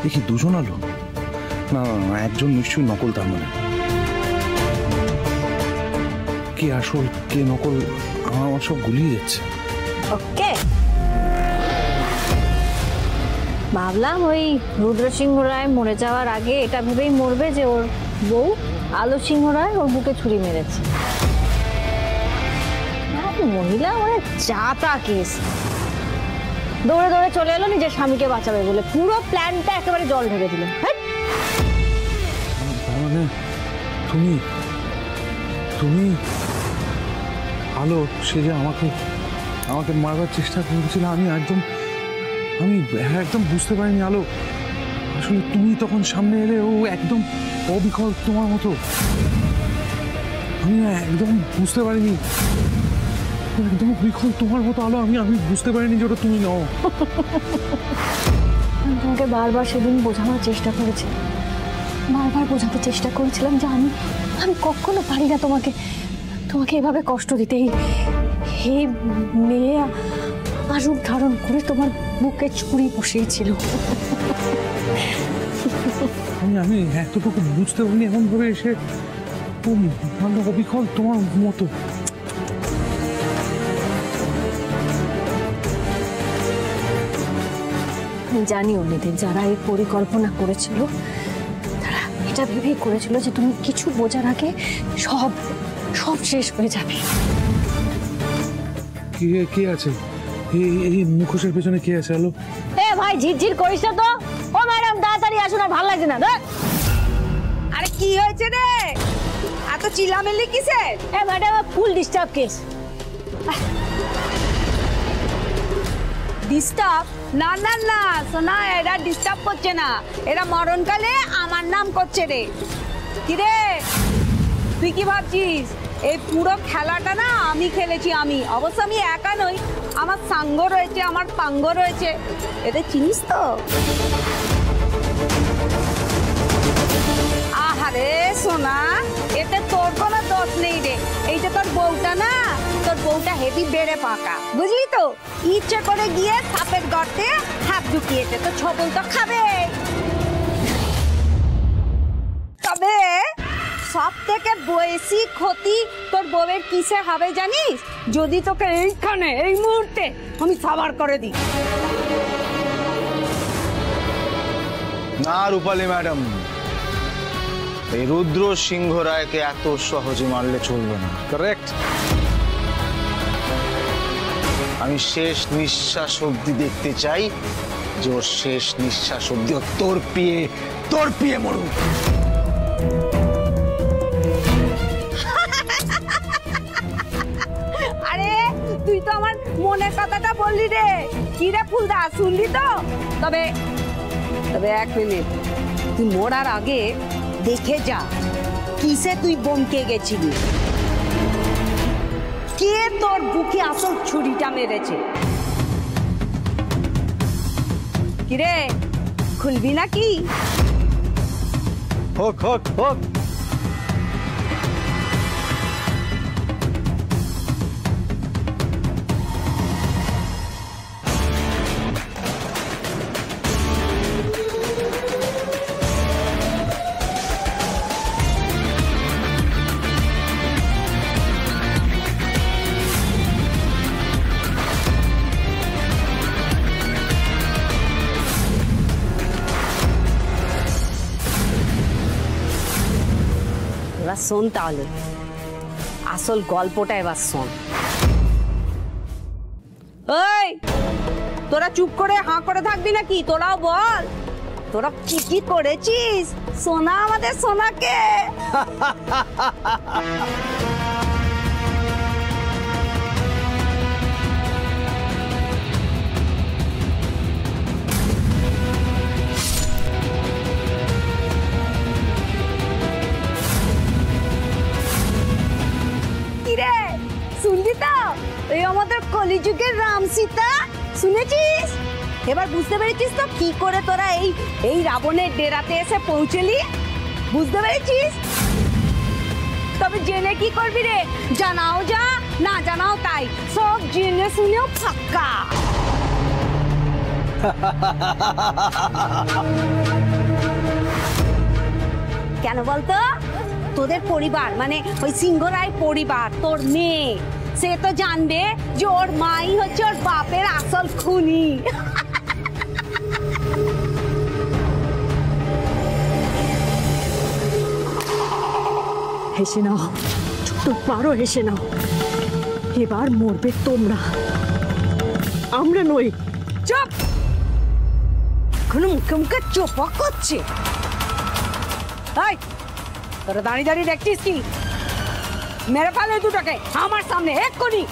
দেখি দুজন আলো? না না, একজন নিশ্চয়ই নকল। তার মানে কে আসল কে নকল আমার সব গুলিয়ে যাচ্ছে। ওকে, ভাবলাম ওই রুদ্র সিংহ রায় মরে যাওয়ার আগে এটা ভেবেই মরবে যে ওর বউ আলো সিংহ রায় ওর বুকে ছুরি মেরেছে। মহিলা মানে যাতা কেস, দৌড়ে দৌড়ে চলে এলো নিজের স্বামীকে বাঁচাবে বলে, পুরো প্ল্যানটা একেবারে জল ঢেলে দিল। মানে তুমি তুমি আলো, সে যে আমাকে মারবার চেষ্টা করেছিল, আমি একদম বুঝতে পারিনি আলো। আসলে তুমি তখন সামনে এলে, ও একদম অবিকল তোমার মতো। আমি একদম বুঝতে পারিনি, একদম অবিকল তোমার মতো আলো। আমি বুঝতে পারিনি যে ওটা তুমি নও। তোমাকে বারবার সেদিন বোঝানোর চেষ্টা করেছি, বারবার বোঝাতে চেষ্টা করেছিলাম যে আমি কখনো পারি না তোমাকে এভাবে কষ্ট দিতে। এই মেয়ে রূপ ধারণ করে তোমার বুকে ছুরি বসিয়েছিল। আমি এতটুকু বুঝতে পারিনি, এমন ভাবে এসে অবিকল তোমার মতো। আমি জানি অন্যদের যারা এই পরিকল্পনা করেছিল তারা এটা ভেবেই করেছিল যে তুমি কিছু বোঝার আগে সব শেষ হয়ে যাবে। কে আছে এই মুখোশের পেছনে? কে আছে আলো? এ ভাই, ঝিরঝির করিস না তো। ও ম্যাডাম, তাড়াতাড়ি আসুন, আর ভালো লাগছে না। আরে কি হয়েছে রে, এত চিল্লামিল্লি কিসের? এ ম্যাডাম, ফুল ডিস্টার্ব কেস। ডিস্টার্ব? না না না সোনা, এরা ডিস্টার্ব করছে না, এরা মরণকালে আমার নাম করছে রে। কি রে, তুই কি ভাবছিস এই পুরো খেলাটা না আমি খেলেছি? আমি অবশ্য আমি একা নই, আমার সাঙ্গ রয়েছে, আমার পাঙ্গ রয়েছে। এদের চিনিস তো? আহারে সোনা, এতে তোর কোনো দোষ নেই রে। এই যে তোর বউটা না, তোর বউটা হেভি বেড়ে পাকা, বুঝলি তো? ইচ্ছে করে গিয়ে সাপের গর্তে হাত ঢুকিয়েছে, তো ছবল তো খাবে। তবে সব থেকে বেশি ক্ষতি তোর বউয়ের কিসে হবে জানিস? যদি তোকে এইখানে এই মুহূর্তে আমি সাবার করে দিই। না রূপালী ম্যাডাম, এই রুদ্র সিংহ রায়কে এত সহজে মারলে চলবে না। কারেক্ট? আমি শেষ নিঃশ্বাস অব্দি দেখতে চাই যে ওর শেষ নিঃশ্বাস অব্দি তোর পিয়ে মরুক। আরে তুই তো আমার মনের কথাটা বললি রে। কি রে ফুলদা, শুনলি তো? তবে এক মিনিট, তুই মরার আগে দেখে যা কিসে তুই বমকে গেছিলি, কে তোর বুকে আসল ছুরিটা মেরেছে। কিরে, খুলবি নাকি? হোক হোক হোক। এবার শোন, তাহলে আসল গল্পটা এবার শোন। ওই, তোরা চুপ করে হাঁ করে থাকবি নাকি? তোরাও বল, তোরা কি কি করেছিস সোনা, আমাদের সোনাকে? কিরে, শুনলি তো? এই আমাদের কলিযুগের রাম সীতা, শুনেছিস? এবার বুঝতে পেরেছিস তো কি করে তোরা এই রাবণের ডেরাতে এসে পৌঁছলি? বুঝতে পেরেছিস? তবে জেনে কি করবি রে? জানাও যা, না জানাও তাই, সব জেনে শুনেও ফাঁকা। কেন বলতো? তোদের পরিবার মানে ওই সিংহরায় পরিবার, তোর মেয়ে সে তো জানবে যে ওর মাই হচ্ছে ওর বাপের আসল খুনি। হেসে নাও, ছোট পারো হেসে নাও। এবার মরবে তোমরা, আমরা নই। চুপ! এখনো মুখে মুখে চোপা করছে। তোরা দাঁড়িয়ে দাঁড়িয়ে দেখছিস কি? মেরে ফেলে দুটোকে আমার সামনে এক্ষুনি।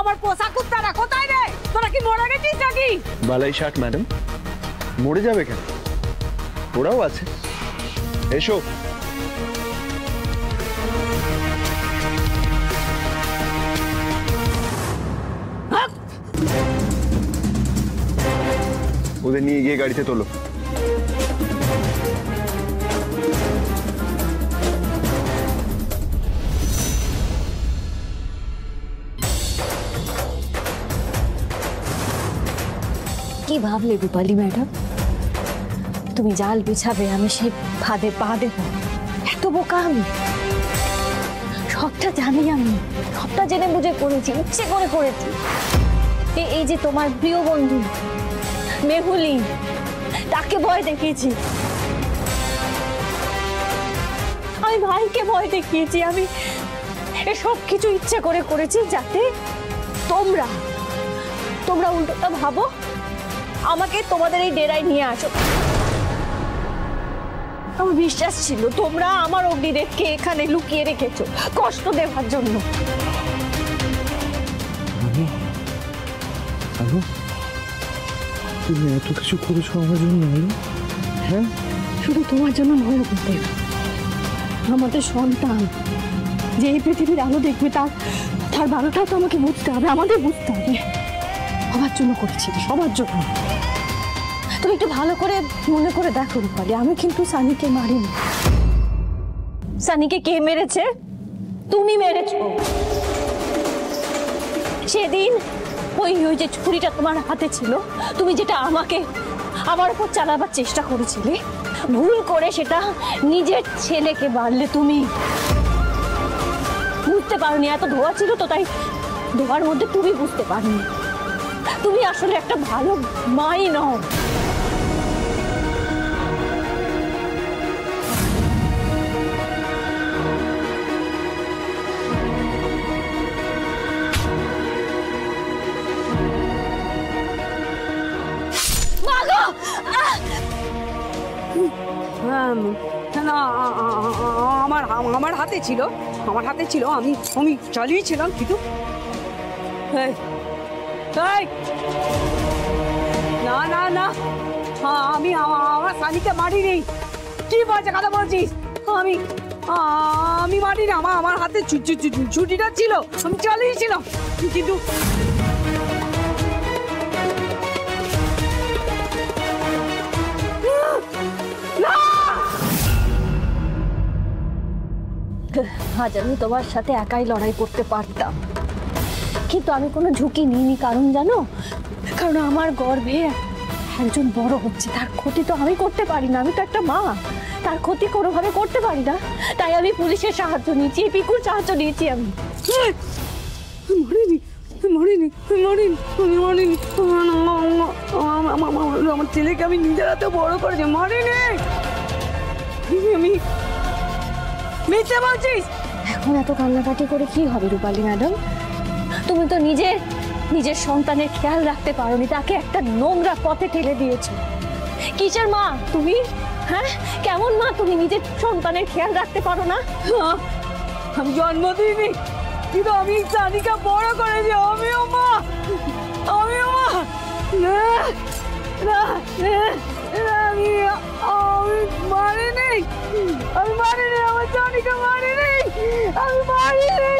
আমার পোষা কুত্তারা কোথায় রে? তোরা কি মরে গেছিস নাকি? বালাই শার্ট ম্যাডাম, মরে যাবে কেন? ওরাও আছে, এসো। ওদের নিয়ে গিয়ে গাড়িতে তোলো। কি ভাবলে রূপালী ম্যাডাম? তুমি জাল বিছাবে, আমি সেই ফাঁদে পা দেব? এত বোকা আমি? সবটা জানি আমি, সবটা জেনে বুঝে করেছি, ইচ্ছে করে করেছি। এই যে তোমার প্রিয় বন্ধু মেহুলি, তাকে ভয় দেখিয়েছি, আমি ভাইকে ভয় দেখিয়েছি, আমি এসব কিছু ইচ্ছে করে করেছি যাতে তোমরা উল্টোটা ভাবো, আমাকে তোমাদের এই ডেরায় নিয়ে আসো। আমার বিশ্বাস ছিল তোমরা আমার অগ্নিদেবকে এখানে লুকিয়ে রেখেছো কষ্ট দেওয়ার জন্য। তুমি এত কিছু করেছো আমার জন্য? হ্যাঁ, শুধু তোমার জন্য নয় অগ্নিদেব, আমাদের সন্তান যে এই পৃথিবীর আলো দেখবে তার ভালোটাও তো আমাকে বুঝতে হবে, আমাদের বুঝতে হবে। সবার জন্য করেছি, সবার জন্য। তুমি একটু ভালো করে মনে করে দেখো রূপালী, আমি কিন্তু সানিকে মারিনি। সানিকে কে মেরেছে? তুমি মেরেছো। সেদিন ওই যে ছুরিটা তোমার হাতে ছিল, তুমি যেটা আমার উপর চালাবার চেষ্টা করেছিলে, ভুল করে সেটা নিজের ছেলেকে মারলে। তুমি বুঝতে পারোনি, এত ধোয়া ছিল তো, তাই ধোয়ার মধ্যে তুমি বুঝতে পারোনি। তুমি আসলে একটা ভালো মাই নও। আমার হাতে ছিল, আমি চালিয়েছিলাম, কিন্তু না না না, আমি আমার সানিকে মারিনি। কি বাজে কথা বলছিস? আমি মারিনি, আমার হাতে ছুটিটা ছিল, আমি চালিয়েছিলাম, কিন্তু আজ আমি তোমার সাথে একাই লড়াই করতে পারতাম, কিন্তু আমি কোনো ঝুঁকি নিইনি। কারণ জানো, কারণ আমার গর্ভে একজন বড় হচ্ছে, তার ক্ষতি তো আমি করতে পারি না, আমি তো একটা মা, তার ক্ষতি কোনোভাবে করতে পারি না। তাই আমি পুলিশের সাহায্য নিয়েছি, পিকুর সাহায্য নিয়েছি আমি। মরিনি মরিনি মরিনি মরিনি আমার ছেলেকে আমি নিজের হাতে বড় করেছি, মরিনি আমি। মিথ্যে বলছিস? এখন এত কান্নাকাটি করে কি হবে রূপালী ম্যাডাম? তুমি তো নিজের সন্তানের খেয়াল রাখতে পারোনি, তাকে একটা নোংরা পথে ঠেলে দিয়েছো। কিসের মা তুমি? হ্যাঁ, কেমন মা তুমি? নিজের সন্তানের খেয়াল রাখতে পারো না? আমি জন্ম দিইনি, কিন্তু আমি সানিকা বড় করেছি। আমিও মা না না আমি মারিনি, আমার সানিকা মারিনি, আমি মারিনি।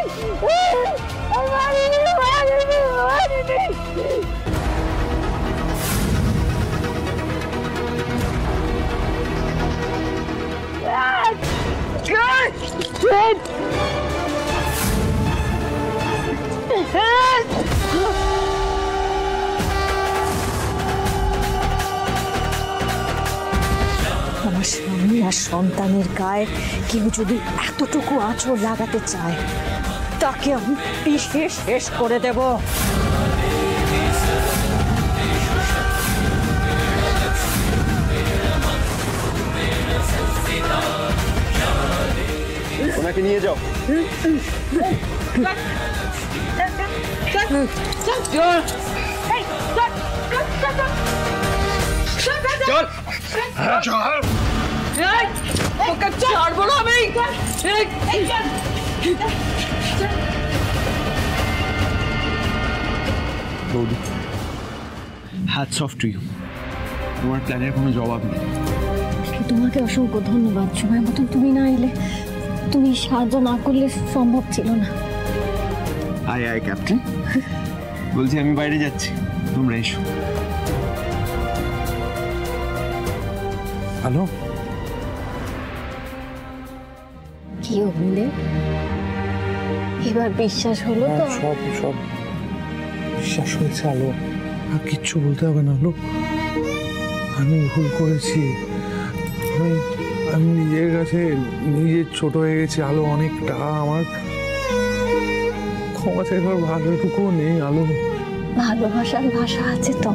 আমার স্বামী আর সন্তানের গায়ে কেউ যদি এতটুকু আঁচড় লাগাতে চায়, তাকে আমি পিষে শেষ করে দেব। ওনাকে নিয়ে যাও। ছাড়বো না আমি। বৌদি, হ্যাটস অফ টু ইউ। তোমার প্ল্যানের কোনো জবাব নেই। তোমাকে অসংখ্য ধন্যবাদ। সময় মতন তুমি না এলে, তুমি সাহায্য না করলে সম্ভব ছিল না। আয় আয় ক্যাপ্টেন, বলছি আমি বাইরে যাচ্ছি, তোমরা এসো। হ্যালো, কি হলে এবার বিশ্বাস হলো তো? সব বিশ্বাস হয়েছে আলো, আর কিচ্ছু বলতে হবে না আলো। আমি ভুল করেছি, আমি নিজের কাছে নিজের ছোট হয়ে গেছি আলো অনেকটা। আমার ক্ষমা চাইবার ভালোটুকুও নেই আলো। ভালোবাসার ভাষা আছে তো।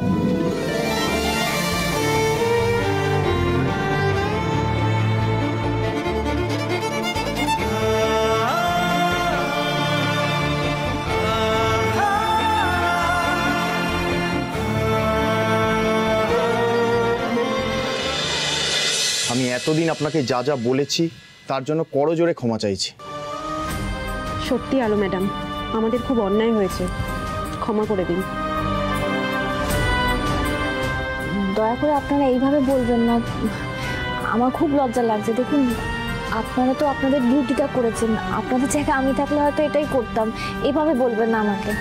আমি এতদিন আপনাকে যা যা বলেছি তার জন্য করজোড়ে ক্ষমা চাইছি। সত্যি আলো ম্যাডাম, আমাদের খুব অন্যায় হয়েছে, ক্ষমা করে দিন। দয়া করে আপনারা এইভাবে বলবেন না, আমার খুব লজ্জা লাগছে। দেখুন, আপনারা তো আপনাদের ডিউটিটা করেছেন, আপনাদের জায়গায় আমি থাকলে হয়তো এটাই করতাম। এভাবে বলবেন না আমাকে।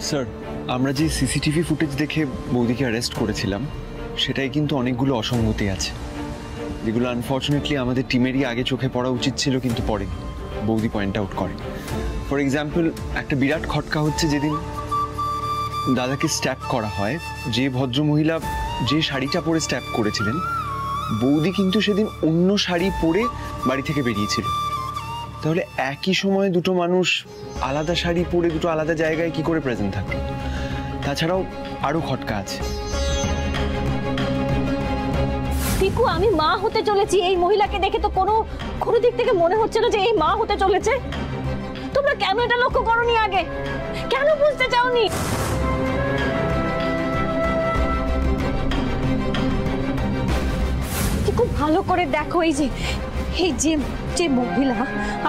স্যার, আমরা যে সিসিটিভি ফুটেজ দেখে বৌদিকে অ্যারেস্ট করেছিলাম সেটাই কিন্তু অনেকগুলো অসঙ্গতি আছে, যেগুলো আনফর্চুনেটলি আমাদের টিমেরই আগে চোখে পড়া উচিত ছিল, কিন্তু পরে বৌদি পয়েন্ট আউট করে। ফর এক্সাম্পল, একটা বিরাট খটকা হচ্ছে যেদিন দাদাকে স্ট্যাপ করা হয়, যে ভদ্রমহিলা যে শাড়িটা পরে স্ট্যাপ করেছিলেন, বৌদি কিন্তু সেদিন অন্য শাড়ি পরে বাড়ি থেকে বেরিয়েছিল। তাহলে একই সময় দুটো মানুষ আলাদা শাড়ি পরে দুটো আলাদা জায়গায় কি করে প্রেজেন্ট থাকে? তাছাড়াও আরো খটকা আছে। পিকু, আমি মা হতে চলেছি। এই মহিলাকে দেখে তো কোনো দিক থেকে মনে হচ্ছে না যে এই মা হতে চলেছে। তোমরা কেন এটা লক্ষ্য করোনি আগে? কেন বুঝতে চাওনি? খুব ভালো করে দেখো, এই যে মহিলা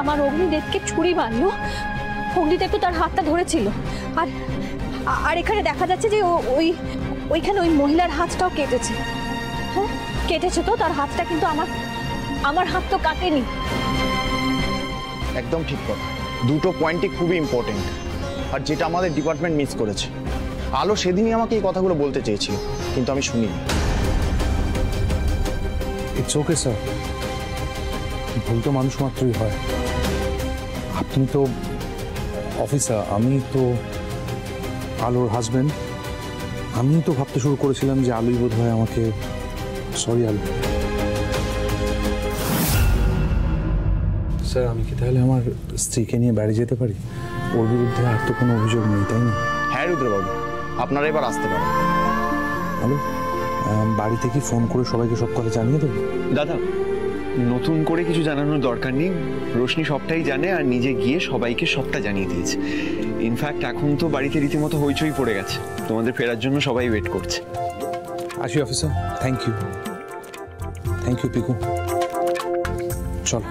আমার অগ্নিদেবকে ছুরি মারলো, অগ্নিদেব তো তার হাতটা ধরেছিল, আর এখানে দেখা যাচ্ছে যে ওইখানে ওই মহিলার হাতটাও কেটেছে। হ্যাঁ, কেটেছে তো, তার হাতটা, কিন্তু আমার হাত তো কাটেনি। একদম ঠিক কথা, দুটো পয়েন্টই খুবই ইম্পর্টেন্ট, আর যেটা আমাদের ডিপার্টমেন্ট মিস করেছে। আলো সেদিনই আমাকে এই কথাগুলো বলতে চেয়েছিল, কিন্তু আমি শুনিনি। ইটস ওকে স্যার, ভুল তো মানুষ মাত্রই হয়। আপনি তো অফিসার, আমি তো আলোর হাজবেন্ড। আমি তো ভাবতে শুরু করেছিলাম যে আলোই বোধ হয় আমাকে সরি আলু। স্যার আমি কি তাহলে আমার স্ত্রীকে নিয়ে বাড়ি যেতে পারি? ওর বিরুদ্ধে আর তো কোনো অভিযোগ নেই, তাই না? হ্যাঁ রুদ্রবাবু, আপনারা এবার আসতে পারেন। আলু, বাড়ি থেকে ফোন করে সবাইকে সব কথা জানিয়ে দেবো? দাদা, নতুন করে কিছু জানানোর দরকার নেই। রোশনি সবটাই জানে আর নিজে গিয়ে সবাইকে সবটা জানিয়ে দিয়েছে। ইনফ্যাক্ট এখন তো বাড়িতে রীতিমতো হইচই পড়ে গেছে, তোমাদের ফেরার জন্য সবাই ওয়েট করছে। আসি officer, thank you. Thank you Piku, চল।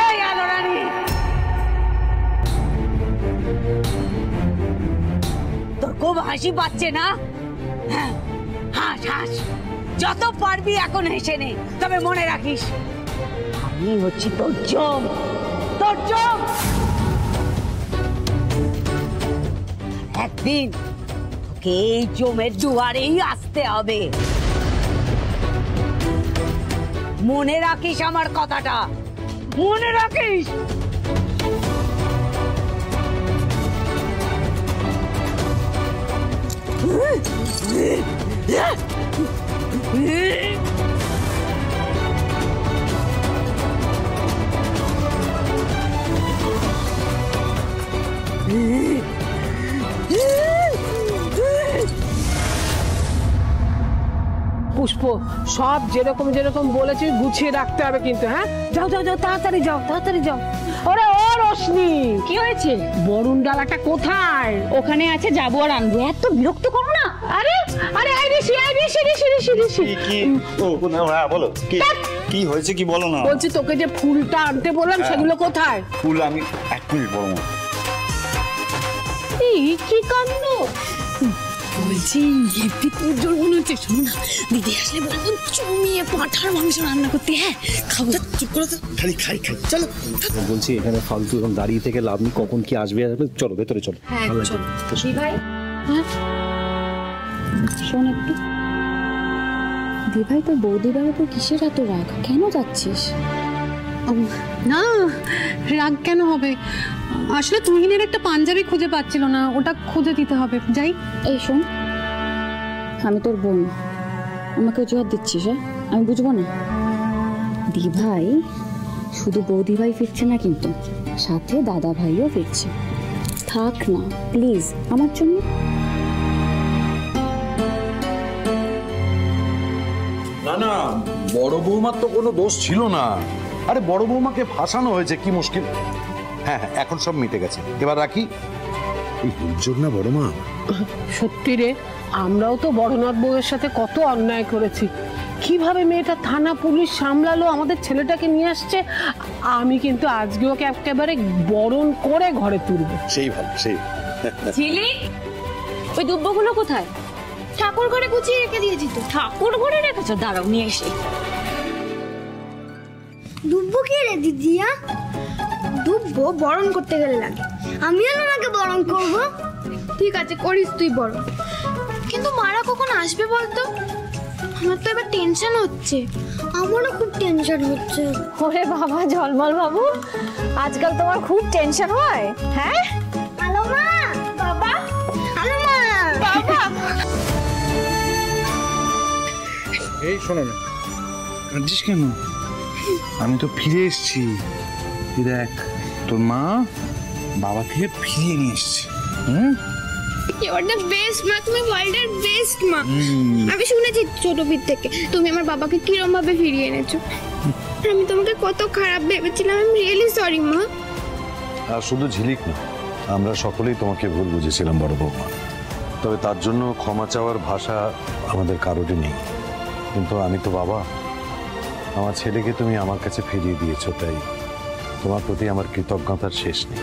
এই আলো রানী, তোর খুব হাসি পাচ্ছে না? হ্যাঁ, হাস হাস, যত পারবি এখন হেসে নে, তবে মনে রাখিস আমি হচ্ছি তোর জম, তোর জম। একদিন তোকে এই জমের দুয়ারেই আসতে হবে, মনে রাখিস আমার কথাটা, মনে রাখিস। পুষ্প, সব যেরকম যেরকম বলেছি গুছিয়ে রাখতে হবে কিন্তু। হ্যাঁ, যাও যাও যাও, তাড়াতাড়ি যাও, তাড়াতাড়ি যাও। ওরে ও রোশনি, কি হয়েছে? বরুণ ডালাটা কোথায়? ওখানে আছে, যাবো আর আনবো। এত বিরক্ত করো না। আরে আরে আই ঋষি, আই ঋষি, ঋষি ঋষি ঋষি। কি হ্যাঁ বলো, কি হয়েছে কি বলো না। বলছি তোকে যে ফুলটা আনতে বললাম সেগুলো কোথায়? ফুল আমি এক মিনিট বলো না। এই কি কাণ্ড! বলছি হেভি তোর মনে হচ্ছে। শোনো না, দিদি আসলে বলবো জমিয়ে পাঁঠার মাংস রান্না করতে। হ্যাঁ খাবো, চুপ করে তো। খালি খাই চলো। বলছি এখানে ফালতু এখন দাঁড়িয়ে থেকে লাভ নেই, কখন কি আসবে। চলো ভেতরে চলো। হ্যাঁ চলো। ভাই, হ্যাঁ শোন একটু। দিভাই, তোর বৌদিবার উপর কিসের এত রাগ? কেন যাচ্ছিস? না, রাগ কেন হবে? আসলে তুহিনের একটা পাঞ্জাবি খুঁজে পাচ্ছিল না, ওটা খুঁজে দিতে হবে। যাই। এই শোন, আমি তোর বোন, আমাকে অজুহাত দিচ্ছিস? হ্যাঁ, আমি বুঝবো না? দিভাই শুধু বৌদি ভাই ফিরছে না কিন্তু, সাথে দাদা ভাইও ফিরছে। থাক না প্লিজ আমার জন্য। না না, বড় বৌমার তো কোনো দোষ ছিল না। আরে বড় বৌমাকে ফাঁসানো হয়েছে, কি মুশকিল। হ্যাঁ হ্যাঁ, এখন সব মিটে গেছে, এবার রাখি। এই হুজুর না বড় মা। সত্যি রে, আমরাও তো বড়নাথ বউয়ের সাথে কত অন্যায় করেছি। কিভাবে মেয়েটা থানা পুলিশ সামলালো, আমাদের ছেলেটাকে নিয়ে আসছে। আমি কিন্তু আজকে ওকে একেবারে বরণ করে ঘরে তুলবো। সেই ভালো, সেই। ঝিলি, ওই দুব্বগুলো কোথায়? ঠাকুর ঘরে গুছিয়ে রেখে দিয়েছি তো। ঠাকুর ঘরে রেখেছো? দাঁড়াও নিয়ে এসে। দুব্বো কি রে দিদিয়া? দুব্বো বরণ করতে গেলে লাগে, আমিও তোমাকে বরণ করব। ঠিক আছে, করিস তুই বরণ। কিন্তু মারা কখন আসবে বলতো? আমার তো এবার টেনশন হচ্ছে। আমারও খুব টেনশন হচ্ছে। ওরে বাবা ঝলমল বাবু, আজকাল তোমার খুব টেনশন হয়? হ্যাঁ, হ্যালো মা, বাবা, হ্যালো মা, বাবা। এই শোনো না, কাঁদছিস কেন? আমি তো ফিরে এসেছি। দেখ, তোর মা বাবা থেকে ফিরিয়ে নিয়ে এসছে। ইউ আর দ্য বেস্ট মা, তুমি ওয়ার্ল্ডের বেস্ট মা। আমি শুনেছি ছোটপির থেকে তুমি আমার বাবাকে কিরম ভাবে ফিরিয়ে এনেছো। আমি তোমাকে কত খারাপ ভেবেছিলাম। আই এম রিয়েলি সরি মা। আর শুধু ঝিলিক না, আমরা সকলেই তোমাকে ভুল বুঝেছিলাম বড় বৌমা। তবে তার জন্য ক্ষমা চাওয়ার ভাষা আমাদের কারোরই নেই। কিন্তু আমি তো বাবা, আমার ছেলেকে তুমি আমার কাছে ফিরিয়ে দিয়েছো, তাই তোমার প্রতি আমার কৃতজ্ঞতার শেষ নেই।